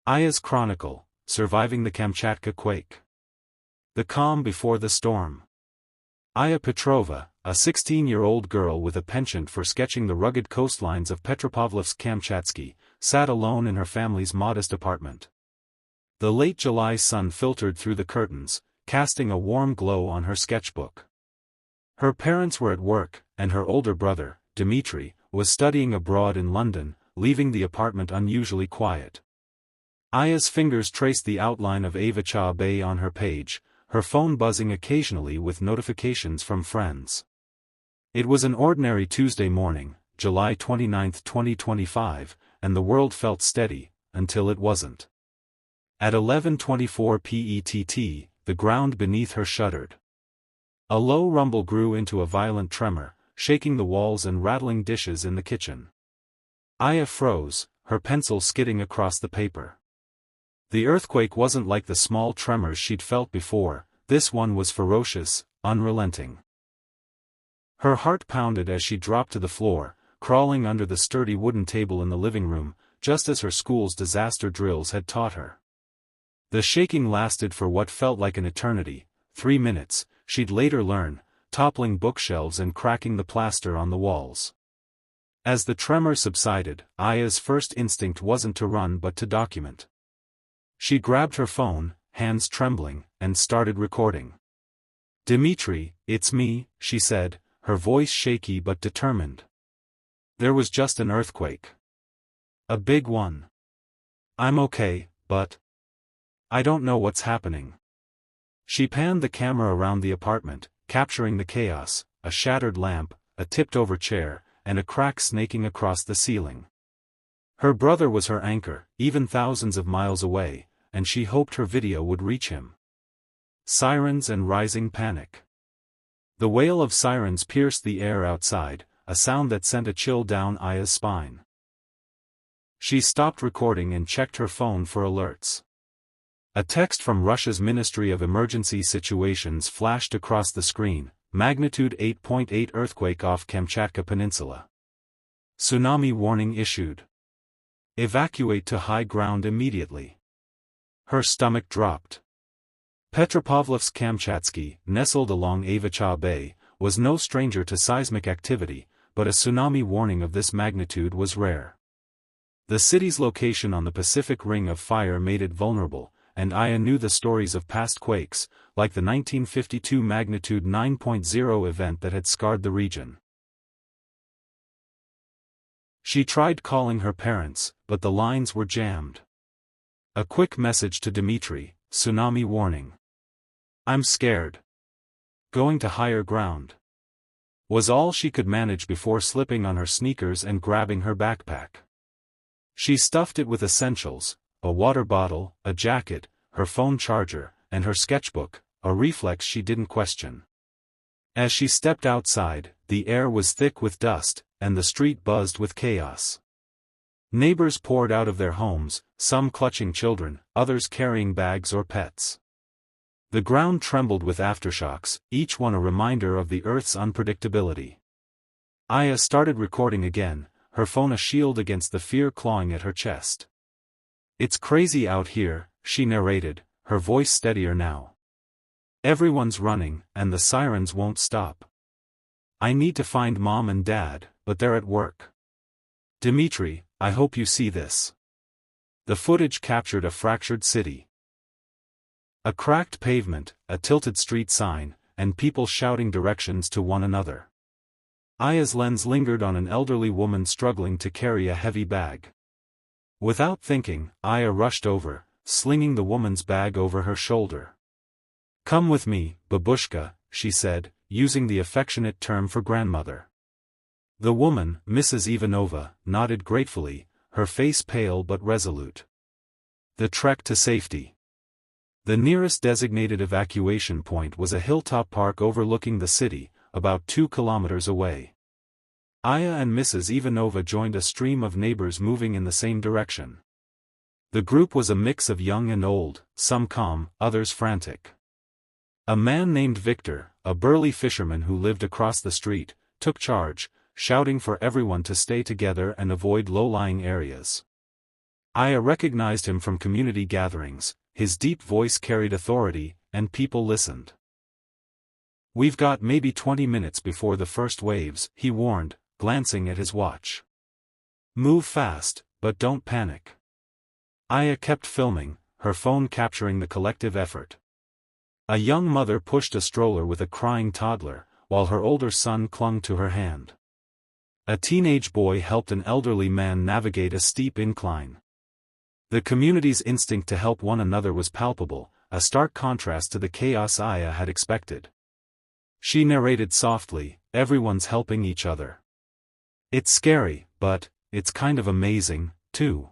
Aya's Chronicle, Surviving the Kamchatka Quake. The Calm Before the Storm. Aya Petrova, a 16-year-old girl with a penchant for sketching the rugged coastlines of Petropavlovsk-Kamchatsky, sat alone in her family's modest apartment. The late July sun filtered through the curtains, casting a warm glow on her sketchbook. Her parents were at work, and her older brother, Dmitry, was studying abroad in London, leaving the apartment unusually quiet. Aya's fingers traced the outline of Ava Cha Bay on her page, her phone buzzing occasionally with notifications from friends. It was an ordinary Tuesday morning, July 29, 2025, and the world felt steady, until it wasn't. At 11:24 PETT, the ground beneath her shuddered. A low rumble grew into a violent tremor, shaking the walls and rattling dishes in the kitchen. Aya froze, her pencil skidding across the paper. The earthquake wasn't like the small tremors she'd felt before, this one was ferocious, unrelenting. Her heart pounded as she dropped to the floor, crawling under the sturdy wooden table in the living room, just as her school's disaster drills had taught her. The shaking lasted for what felt like an eternity, 3 minutes, she'd later learn, toppling bookshelves and cracking the plaster on the walls. As the tremor subsided, Aya's first instinct wasn't to run but to document. She grabbed her phone, hands trembling, and started recording. "Dmitry, it's me," she said, her voice shaky but determined. "There was just an earthquake. A big one. I'm okay, but I don't know what's happening." She panned the camera around the apartment, capturing the chaos, a shattered lamp, a tipped-over chair, and a crack snaking across the ceiling. Her brother was her anchor, even thousands of miles away, and she hoped her video would reach him. Sirens and rising panic. The wail of sirens pierced the air outside, a sound that sent a chill down Aya's spine. She stopped recording and checked her phone for alerts. A text from Russia's Ministry of Emergency Situations flashed across the screen, magnitude 8.8 earthquake off Kamchatka Peninsula. Tsunami warning issued. Evacuate to high ground immediately. Her stomach dropped. Petropavlovsk-Kamchatsky, nestled along Ava Cha Bay, was no stranger to seismic activity, but a tsunami warning of this magnitude was rare. The city's location on the Pacific Ring of Fire made it vulnerable, and Aya knew the stories of past quakes, like the 1952 magnitude 9.0 event that had scarred the region. She tried calling her parents, but the lines were jammed. A quick message to Dmitry, "Tsunami warning. I'm scared. Going to higher ground," was all she could manage before slipping on her sneakers and grabbing her backpack. She stuffed it with essentials, a water bottle, a jacket, her phone charger, and her sketchbook, a reflex she didn't question. As she stepped outside, the air was thick with dust, and the street buzzed with chaos. Neighbors poured out of their homes, some clutching children, others carrying bags or pets. The ground trembled with aftershocks, each one a reminder of the Earth's unpredictability. Aya started recording again, her phone a shield against the fear clawing at her chest. "It's crazy out here," she narrated, her voice steadier now. "Everyone's running, and the sirens won't stop. I need to find Mom and Dad, but they're at work. Dmitry, I hope you see this." The footage captured a fractured city. A cracked pavement, a tilted street sign, and people shouting directions to one another. Aya's lens lingered on an elderly woman struggling to carry a heavy bag. Without thinking, Aya rushed over, slinging the woman's bag over her shoulder. "Come with me, babushka," she said, using the affectionate term for grandmother. The woman, Mrs. Ivanova, nodded gratefully, her face pale but resolute. The trek to safety. The nearest designated evacuation point was a hilltop park overlooking the city, about 2 kilometers away. Aya and Mrs. Ivanova joined a stream of neighbors moving in the same direction. The group was a mix of young and old, some calm, others frantic. A man named Victor, a burly fisherman who lived across the street, took charge, shouting for everyone to stay together and avoid low-lying areas. Aya recognized him from community gatherings. His deep voice carried authority, and people listened. "We've got maybe 20 minutes before the first waves," he warned, glancing at his watch. "Move fast, but don't panic." Aya kept filming, her phone capturing the collective effort. A young mother pushed a stroller with a crying toddler, while her older son clung to her hand. A teenage boy helped an elderly man navigate a steep incline. The community's instinct to help one another was palpable, a stark contrast to the chaos Aya had expected. She narrated softly, "Everyone's helping each other. It's scary, but it's kind of amazing, too."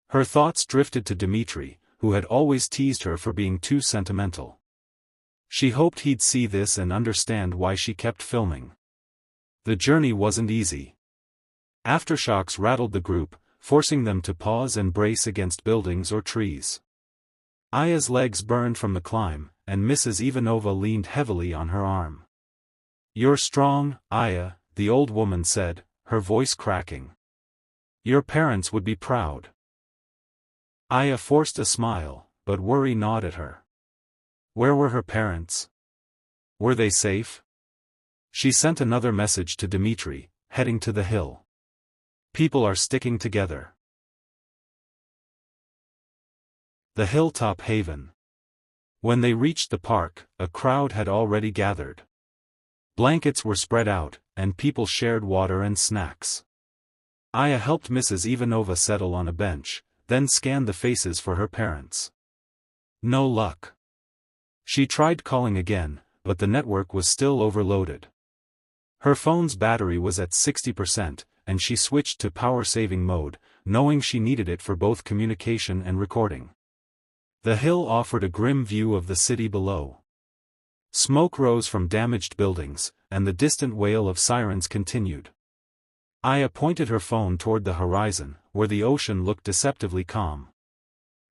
Her thoughts drifted to Dmitri, who had always teased her for being too sentimental. She hoped he'd see this and understand why she kept filming. The journey wasn't easy. Aftershocks rattled the group, forcing them to pause and brace against buildings or trees. Aya's legs burned from the climb, and Mrs. Ivanova leaned heavily on her arm. "You're strong, Aya," the old woman said, her voice cracking. "Your parents would be proud." Aya forced a smile, but worry gnawed at her. Where were her parents? Were they safe? She sent another message to Dmitri, heading to the hill. "People are sticking together." The hilltop haven. When they reached the park, a crowd had already gathered. Blankets were spread out, and people shared water and snacks. Aya helped Mrs. Ivanova settle on a bench, then scanned the faces for her parents. No luck. She tried calling again, but the network was still overloaded. Her phone's battery was at 60%, and she switched to power-saving mode, knowing she needed it for both communication and recording. The hill offered a grim view of the city below. Smoke rose from damaged buildings, and the distant wail of sirens continued. Aya pointed her phone toward the horizon, where the ocean looked deceptively calm.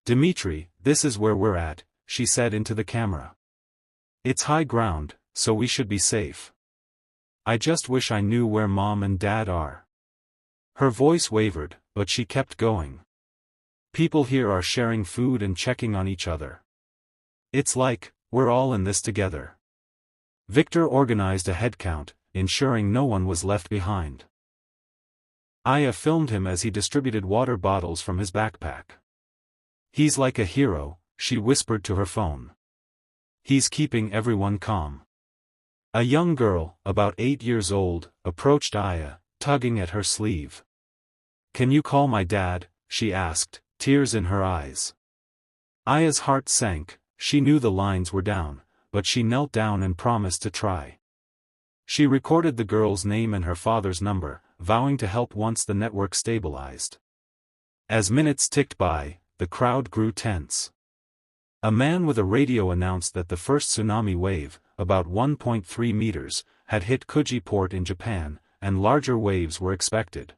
"Dmitri, this is where we're at," she said into the camera. "It's high ground, so we should be safe. I just wish I knew where Mom and Dad are." Her voice wavered, but she kept going. "People here are sharing food and checking on each other. It's like, we're all in this together." Victor organized a headcount, ensuring no one was left behind. Aya filmed him as he distributed water bottles from his backpack. "He's like a hero," she whispered to her phone. "He's keeping everyone calm." A young girl, about 8 years old, approached Aya, tugging at her sleeve. "Can you call my dad?" she asked, tears in her eyes. Aya's heart sank. She knew the lines were down, but she knelt down and promised to try. She recorded the girl's name and her father's number, vowing to help once the network stabilized. As minutes ticked by, the crowd grew tense. A man with a radio announced that the first tsunami wave, about 1.3 meters, had hit Kuji port in Japan, and larger waves were expected.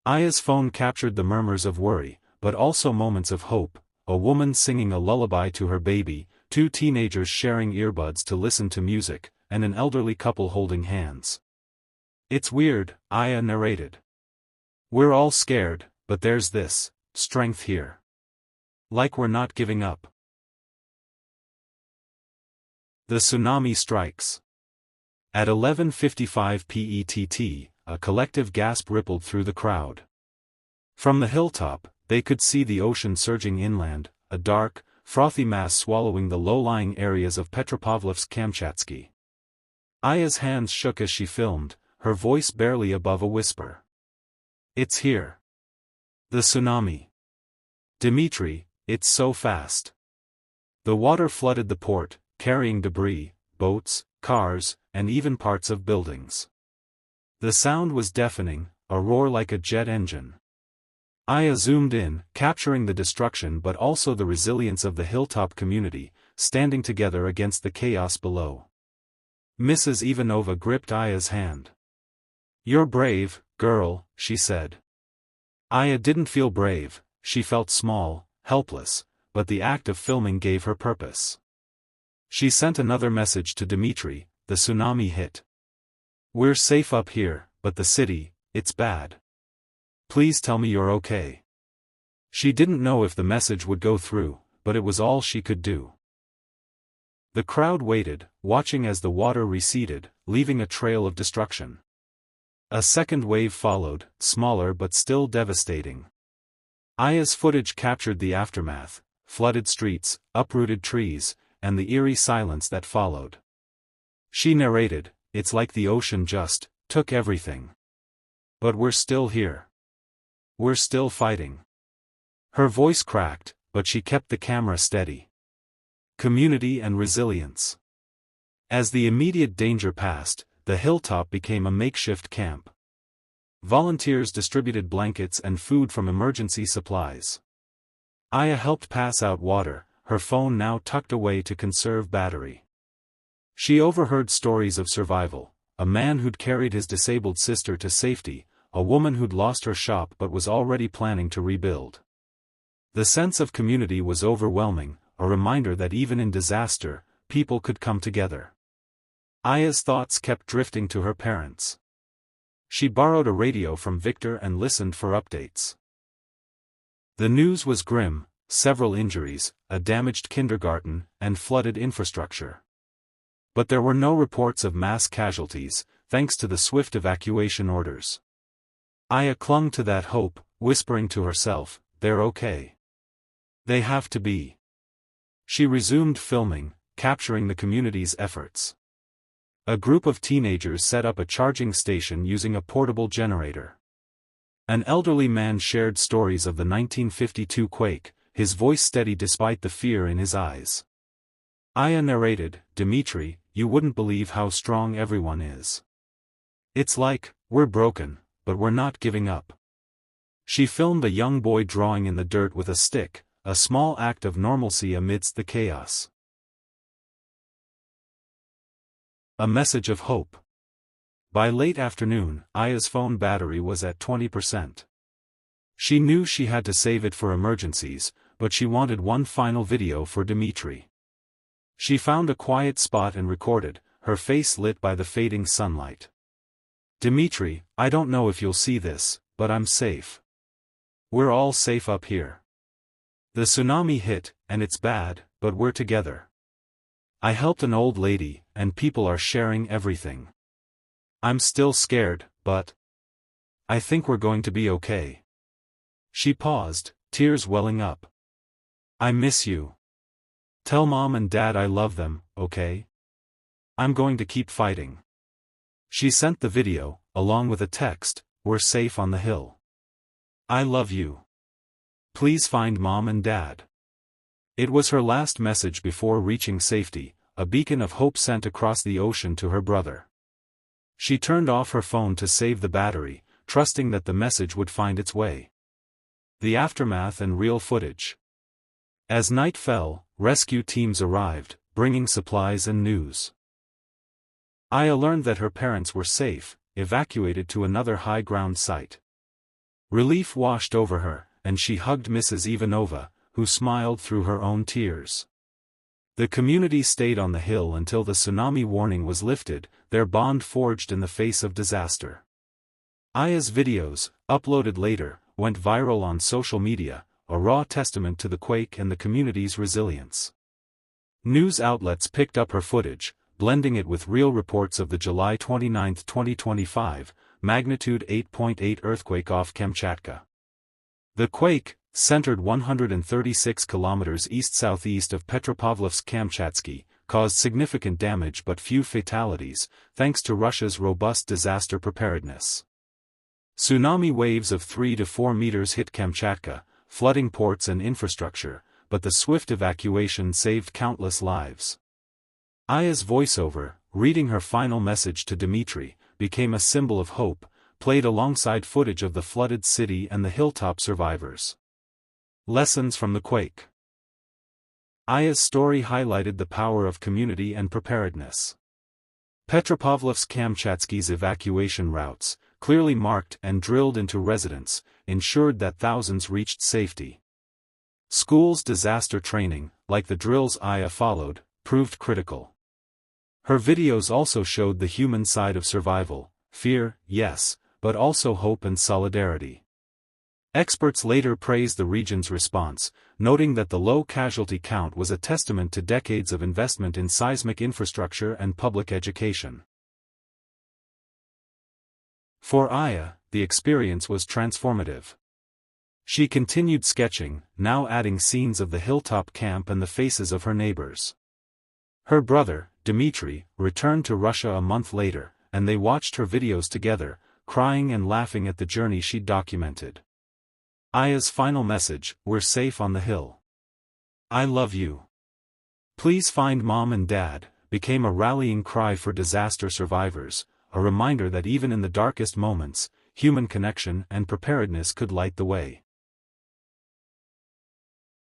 Aya's phone captured the murmurs of worry, but also moments of hope, a woman singing a lullaby to her baby, 2 teenagers sharing earbuds to listen to music, and an elderly couple holding hands. "It's weird," Aya narrated. "We're all scared, but there's this strength here. Like we're not giving up." The tsunami strikes. At 11:55 PETT, a collective gasp rippled through the crowd. From the hilltop, they could see the ocean surging inland, a dark, frothy mass swallowing the low-lying areas of Petropavlovsk-Kamchatsky. Aya's hands shook as she filmed, her voice barely above a whisper. "It's here. The tsunami. Dmitri, it's so fast." The water flooded the port, carrying debris, boats, cars, and even parts of buildings. The sound was deafening, a roar like a jet engine. Aya zoomed in, capturing the destruction but also the resilience of the hilltop community, standing together against the chaos below. Mrs. Ivanova gripped Aya's hand. "You're brave, girl," she said. Aya didn't feel brave, she felt small, helpless, but the act of filming gave her purpose. She sent another message to Dmitri, "The tsunami hit. We're safe up here, but the city, it's bad. Please tell me you're okay." She didn't know if the message would go through, but it was all she could do. The crowd waited, watching as the water receded, leaving a trail of destruction. A second wave followed, smaller but still devastating. Aya's footage captured the aftermath: flooded streets, uprooted trees, and the eerie silence that followed. She narrated, "It's like the ocean just took everything. But we're still here. We're still fighting." Her voice cracked, but she kept the camera steady. Community and resilience. As the immediate danger passed, the hilltop became a makeshift camp. Volunteers distributed blankets and food from emergency supplies. Aya helped pass out water, her phone now tucked away to conserve battery. She overheard stories of survival: a man who'd carried his disabled sister to safety, a woman who'd lost her shop but was already planning to rebuild. The sense of community was overwhelming, a reminder that even in disaster, people could come together. Aya's thoughts kept drifting to her parents. She borrowed a radio from Victor and listened for updates. The news was grim: several injuries, a damaged kindergarten, and flooded infrastructure. But there were no reports of mass casualties, thanks to the swift evacuation orders. Aya clung to that hope, whispering to herself, "They're okay. They have to be." She resumed filming, capturing the community's efforts. A group of teenagers set up a charging station using a portable generator. An elderly man shared stories of the 1952 quake, his voice steady despite the fear in his eyes. Aya narrated, "Dmitri, you wouldn't believe how strong everyone is. It's like, we're broken, but we're not giving up." She filmed a young boy drawing in the dirt with a stick, a small act of normalcy amidst the chaos. A message of hope. By late afternoon, Aya's phone battery was at 20%. She knew she had to save it for emergencies, but she wanted one final video for Dmitri. She found a quiet spot and recorded, her face lit by the fading sunlight. "Dmitri, I don't know if you'll see this, but I'm safe. We're all safe up here. The tsunami hit, and it's bad, but we're together. I helped an old lady, and people are sharing everything. I'm still scared, but I think we're going to be okay." She paused, tears welling up. "I miss you. Tell Mom and Dad I love them, okay? I'm going to keep fighting." She sent the video, along with a text, "We're safe on the hill. I love you. Please find Mom and Dad." It was her last message before reaching safety, a beacon of hope sent across the ocean to her brother. She turned off her phone to save the battery, trusting that the message would find its way. The aftermath and real footage. As night fell, rescue teams arrived, bringing supplies and news. Aya learned that her parents were safe, evacuated to another high-ground site. Relief washed over her, and she hugged Mrs. Ivanova, who smiled through her own tears. The community stayed on the hill until the tsunami warning was lifted, their bond forged in the face of disaster. Aya's videos, uploaded later, went viral on social media, a raw testament to the quake and the community's resilience. News outlets picked up her footage, blending it with real reports of the July 29, 2025, magnitude 8.8 earthquake off Kamchatka. The quake, centered 136 kilometers east-southeast of Petropavlovsk-Kamchatsky, caused significant damage but few fatalities, thanks to Russia's robust disaster preparedness. Tsunami waves of 3 to 4 meters hit Kamchatka, flooding ports and infrastructure, but the swift evacuation saved countless lives. Aya's voiceover, reading her final message to Dmitri, became a symbol of hope, played alongside footage of the flooded city and the hilltop survivors. Lessons from the quake. Aya's story highlighted the power of community and preparedness. Petropavlovsk-Kamchatsky's evacuation routes, clearly marked and drilled into residents, ensured that thousands reached safety. Schools' disaster training, like the drills Aya followed, proved critical. Her videos also showed the human side of survival: fear, yes, but also hope and solidarity. Experts later praised the region's response, noting that the low casualty count was a testament to decades of investment in seismic infrastructure and public education. For Aya, the experience was transformative. She continued sketching, now adding scenes of the hilltop camp and the faces of her neighbors. Her brother, Dmitry, returned to Russia a month later, and they watched her videos together, crying and laughing at the journey she'd documented. Aya's final message, "We're safe on the hill. I love you. Please find Mom and Dad," became a rallying cry for disaster survivors, a reminder that even in the darkest moments, human connection and preparedness could light the way.